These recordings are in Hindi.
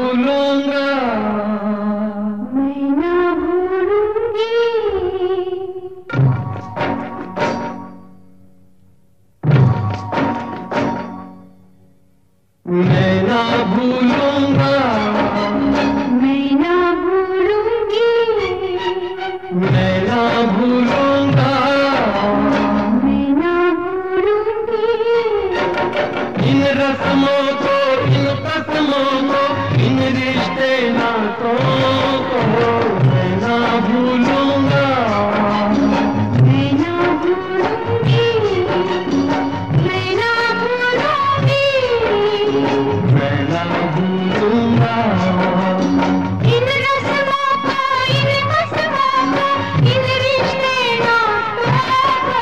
भूलूंगा, मैं ना भूलूंगी, मैं ना भूलूंगा, मैं ना भूलूंगी, मैं ना भूलूंगा, मैं ना भूलूंगी, इन रस्मों को, इन कसमों को, इन रिश्ते नातों को मैं ना भूलूंगा, मैं ना भूलूंगी, मैं ना भूलूंगी, मैं ना भूलूंगा, इन रस्मों को, इन कसमों को, इन रिश्ते नातों को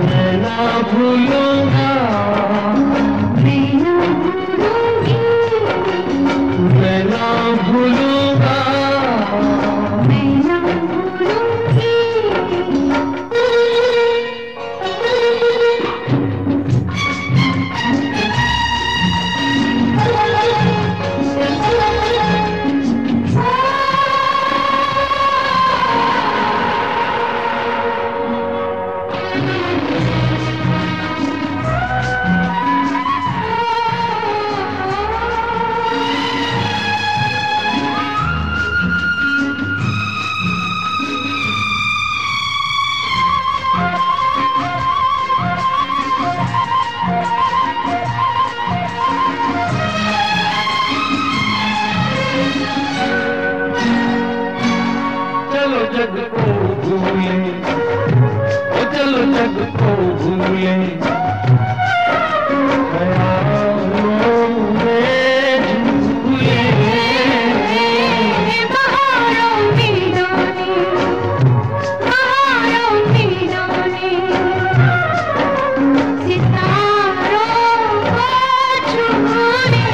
मैं ना भूलूंगा, मैं ना भूलूंगी, मैं ना भूलूंगा। मैं ना भूलूंगी। चलो जग को भूले, ओ चलो जग को भूले, ख्यालों में झूले, बहारों में डोले, बहारों में डोले, सितारों को छूले,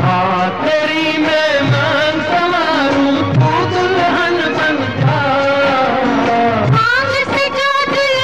आ तेरी मेहमान संवारूं, तू दुल्हन बन जा, आग से जो दिल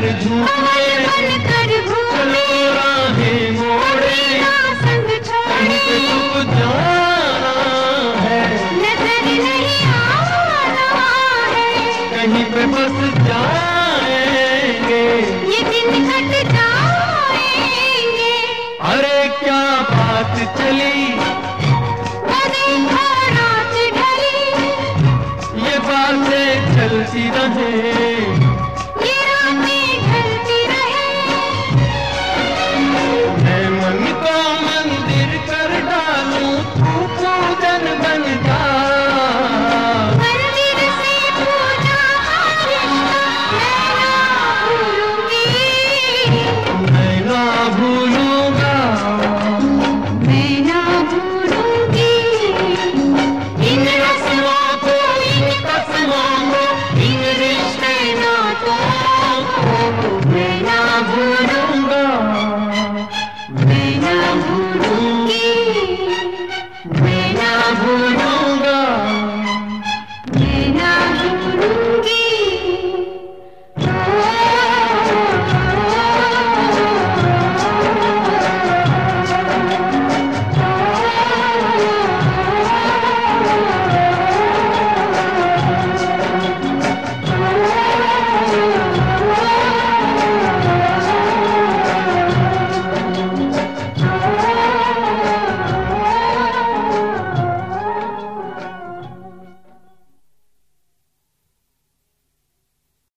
बनकर झूमे, बनकर घूमे, चलो राहें मोड़े, मदीना संग कहीं पे छोड़े, तू जाना है, नजर नहीं आना है, कहीं पे बस जाएंगे, ये दिन कट जाएंगे। अरे क्या बात चली